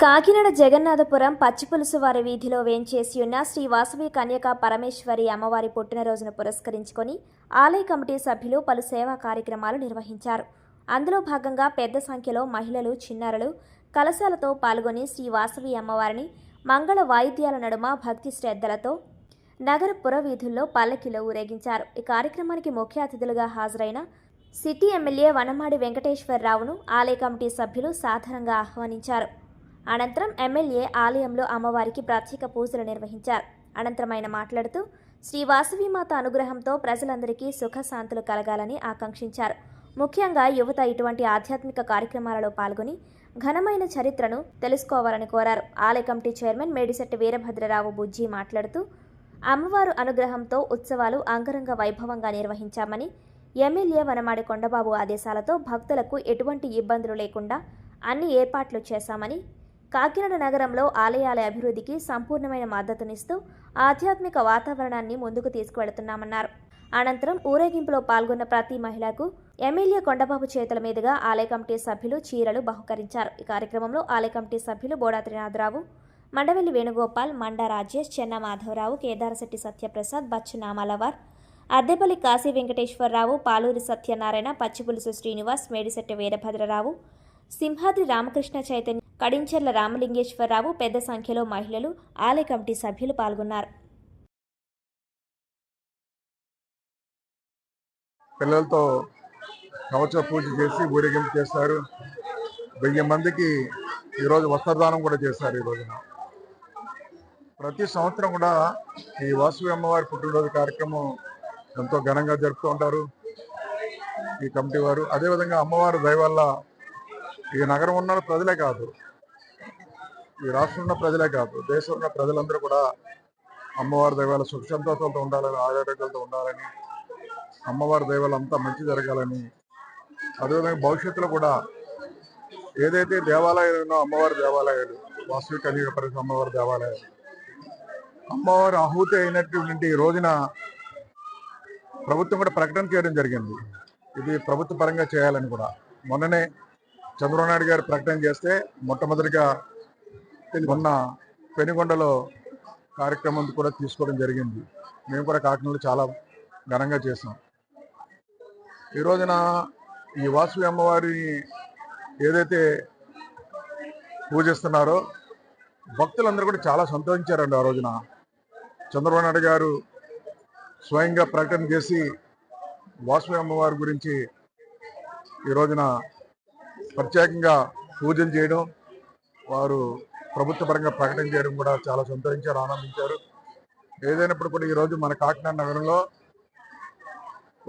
కాకినాడ జగన్నాథపురం పచ్చిపులుసు వారి వీధిలో వేంచేసి ఉన్న శ్రీ వాసవి కన్యకా పరమేశ్వరి అమ్మవారి పుట్టినరోజును పురస్కరించుకొని ఆలయ కమిటీ సభ్యులు పలు సేవా కార్యక్రమాలు నిర్వహించారు. అందులో భాగంగా పెద్ద సంఖ్యలో మహిళలు, చిన్నారులు కలశాలతో పాల్గొని శ్రీ వాసవి అమ్మవారిని మంగళ వాయిద్యాల నడుమ భక్తి శ్రద్ధలతో నగర పురవీధుల్లో పల్లకిలో ఊరేగించారు. ఈ కార్యక్రమానికి ముఖ్య అతిథులుగా హాజరైన సిటీ ఎమ్మెల్యే వనమాడి వెంకటేశ్వరరావును ఆలయ కమిటీ సభ్యులు సాదరంగా ఆహ్వానించారు. అనంతరం ఎమ్మెల్యే ఆలయంలో అమ్మవారికి ప్రత్యేక పూజలు నిర్వహించారు. అనంతరం ఆయన మాట్లాడుతూ శ్రీ వాసవిమాత అనుగ్రహంతో ప్రజలందరికీ సుఖశాంతులు కలగాలని ఆకాంక్షించారు. ముఖ్యంగా యువత ఇటువంటి ఆధ్యాత్మిక కార్యక్రమాలలో పాల్గొని ఘనమైన చరిత్రను తెలుసుకోవాలని కోరారు. ఆలయ కమిటీ చైర్మన్ మేడిశెట్టి వీరభద్రరావు బుజ్జి మాట్లాడుతూ అమ్మవారు అనుగ్రహంతో ఉత్సవాలు అంగరంగ వైభవంగా నిర్వహించామని, ఎమ్మెల్యే వనమాడి కొండబాబు ఆదేశాలతో భక్తులకు ఎటువంటి ఇబ్బందులు లేకుండా అన్ని ఏర్పాట్లు చేశామని, కాకినాడ నగరంలో ఆలయాల అభివృద్ధికి సంపూర్ణమైన మద్దతునిస్తూ ఆధ్యాత్మిక వాతావరణాన్ని ముందుకు తీసుకువెళుతున్నామన్నారు. అనంతరం ఊరేగింపులో పాల్గొన్న ప్రతి మహిళకు ఎమ్మెల్యే కొండబాబు చేతుల మీదుగా ఆలయ కమిటీ సభ్యులు చీరలు బహుకరించారు. ఈ కార్యక్రమంలో ఆలయ కమిటీ సభ్యులు బోడా త్రినాథరావు, మండవెల్లి వేణుగోపాల్, మండా రాజేష్, చెన్న మాధవరావు, కేదారశెట్టి సత్యప్రసాద్, బచ్చు నామాలవార్, అద్దెపల్లి కాశీ వెంకటేశ్వరరావు, పాలూరి సత్యనారాయణ, పచ్చిపులుసు శ్రీనివాస్, మేడిశెట్టి వీరభద్రరావు, సింహాద్రి రామకృష్ణ చైతన్య, కడించెర్ల రామలింగేశ్వరరావు, పెద్ద సంఖ్యలో మహిళలు, ఆలయ కమిటీ సభ్యులు పాల్గొన్నారు. పిల్లలతో కవచ పూజ చేసి ఊరేగింపు చేస్తారు. 1000 మందికి ఈరోజు వస్త్రదానం కూడా చేశారు. ఈ రోజున ప్రతి సంవత్సరం కూడా ఈ వాసవి అమ్మవారి పుట్టినరోజు కార్యక్రమం ఎంతో ఘనంగా జరుపుతూ ఉంటారు ఈ కమిటీ వారు. అదేవిధంగా అమ్మవారి దయ వల్ల ఈ నగరం ఉన్న ప్రజలే కాదు, ఈ రాష్ట్రం ఉన్న ప్రజలే కాదు, దేశంలో ఉన్న ప్రజలందరూ కూడా అమ్మవారి దయ వల్ల సుఖ సంతోషాలతో ఉండాలని, ఆరోగ్యాలతో ఉండాలని, అమ్మవారి దయ వల్ల అంతా మంచి జరగాలని, అదేవిధంగా భవిష్యత్తులో కూడా ఏదైతే దేవాలయాలు ఉన్నో అమ్మవారి దేవాలయాలు, వాసవి కన్యకా పరమేశ్వరి అమ్మవారి దేవాలయాలు, అమ్మవారి ఆహుతి అయినటువంటి ఈ రోజున ప్రభుత్వం కూడా ప్రకటన చేయడం జరిగింది. ఇది ప్రభుత్వ పరంగా చేయాలని కూడా మొన్ననే చంద్రబాబు నాయుడు గారు ప్రకటన చేస్తే మొట్టమొదటిగా మొన్న పెనుగొండలో కార్యక్రమం కూడా తీసుకోవడం జరిగింది. మేము కూడా కాకినాడలో చాలా ఘనంగా చేసాం. ఈ రోజున ఈ వాసవి అమ్మవారి ఏదైతే పూజిస్తున్నారో భక్తులందరూ కూడా చాలా సంతోషించారండి. ఆ రోజున చంద్రబాబు నాయుడు గారు స్వయంగా ప్రకటన చేసి వాసవి అమ్మవారి గురించి ఈ రోజున ప్రత్యేకంగా పూజలు చేయడం, వారు ప్రభుత్వ పరంగా ప్రకటన చేయడం కూడా చాలా సంతోషించారు, ఆనందించారు. ఏదైనప్పుడు కూడా ఈరోజు మన కాకినాడ నగరంలో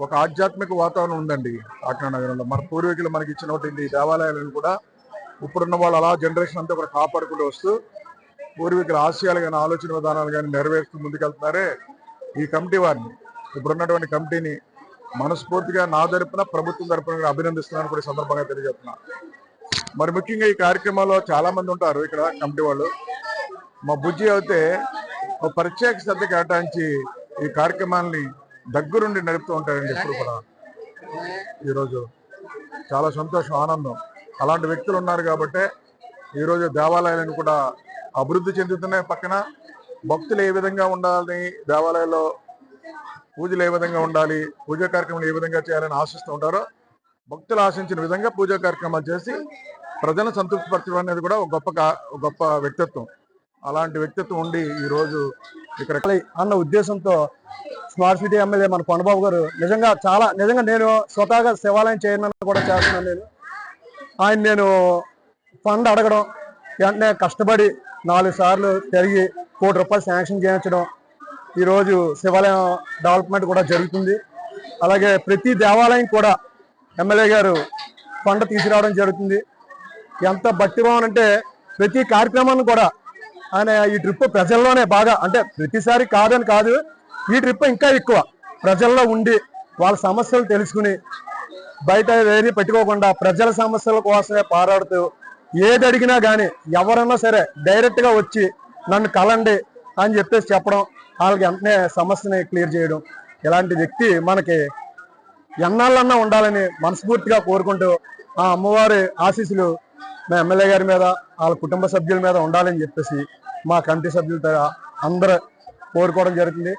ఒక ఆధ్యాత్మిక వాతావరణం ఉందండి. కాకినాడ నగరంలో మన పూర్వీకులు మనకి ఇచ్చినటువంటి ఈ దేవాలయాలను కూడా ఇప్పుడున్న వాళ్ళు అలా జనరేషన్ అంతా కూడా కాపాడుకుంటూ వస్తూ పూర్వీకుల ఆశయాలు కానీ, ఆలోచన విధానాలు కానీ నెరవేరుస్తూ ముందుకెళ్తున్నారే ఈ కమిటీ వారిని, ఇప్పుడున్నటువంటి కమిటీని మనస్ఫూర్తిగా నా తరపున, ప్రభుత్వం తరపున అభినందిస్తున్నాను కూడా సందర్భంగా తెలియజేస్తున్నా. మరి ముఖ్యంగా ఈ కార్యక్రమాల్లో చాలా మంది ఉంటారు ఇక్కడ కమిటీ వాళ్ళు. మా బుజ్జి అయితే ఒక ప్రత్యేక శ్రద్ధ కేటాయించి ఈ కార్యక్రమాన్ని దగ్గరుండి నడుపుతూ ఉంటారండి. ఎప్పుడు కూడా ఈరోజు చాలా సంతోషం, ఆనందం. అలాంటి వ్యక్తులు ఉన్నారు కాబట్టే ఈరోజు దేవాలయాలను కూడా అభివృద్ధి చెందుతున్నాయి. పక్కన భక్తులు ఏ విధంగా ఉండాలి, దేవాలయాల్లో పూజలు ఏ విధంగా ఉండాలి, పూజా కార్యక్రమాలు ఏ విధంగా చేయాలని ఆశిస్తూ ఉంటారో భక్తులు ఆశించిన విధంగా పూజా కార్యక్రమాలు చేసి ప్రజలను సంతృప్తిపరచడం అనేది కూడా ఒక గొప్ప వ్యక్తిత్వం. అలాంటి వ్యక్తిత్వం ఉండి ఈరోజు ఇక్కడ అన్న ఉద్దేశంతో స్మార్ట్ సిటీ ఎమ్మెల్యే మన కొండబాబు గారు నిజంగా నేను స్వతహాగా శివాలయం చైర్మన్ కూడా చేస్తున్నాను. నేను ఫండ్ అడగడం, వెంటనే కష్టపడి 4 సార్లు తిరిగి ₹1 కోటి శాంక్షన్ చేయించడం, ఈరోజు శివాలయం డెవలప్మెంట్ కూడా జరుగుతుంది. అలాగే ప్రతి దేవాలయం కూడా ఎమ్మెల్యే గారు ఫండ్ తీసుకురావడం జరుగుతుంది. ఎంత భక్తిభావం అంటే ప్రతి కార్యక్రమాన్ని కూడా ఆయన ఈ ట్రిప్ ప్రజల్లోనే బాగా, అంటే ప్రతిసారి కాదని కాదు, ఈ ట్రిప్ ఇంకా ఎక్కువ ప్రజల్లో ఉండి వాళ్ళ సమస్యలు తెలుసుకుని బయట ఏది పెట్టుకోకుండా ప్రజల సమస్యల కోసమే పోరాడుతూ ఏది అడిగినా కానీ ఎవరన్నా సరే డైరెక్ట్గా వచ్చి నన్ను కలండి అని చెప్పేసి చెప్పడం, వాళ్ళకి వెంటనే సమస్యని క్లియర్ చేయడం, ఇలాంటి వ్యక్తి మనకి ఎన్నాళ్ళన్నా ఉండాలని మనస్ఫూర్తిగా కోరుకుంటూ ఆ అమ్మవారి ఆశీస్సులు మా ఎమ్మెల్యే గారి మీద వాళ్ళ కుటుంబ సభ్యుల మీద ఉండాలని చెప్పేసి మా కమిటీ సభ్యులతో అందరూ కోరుకోవడం జరుగుతుంది.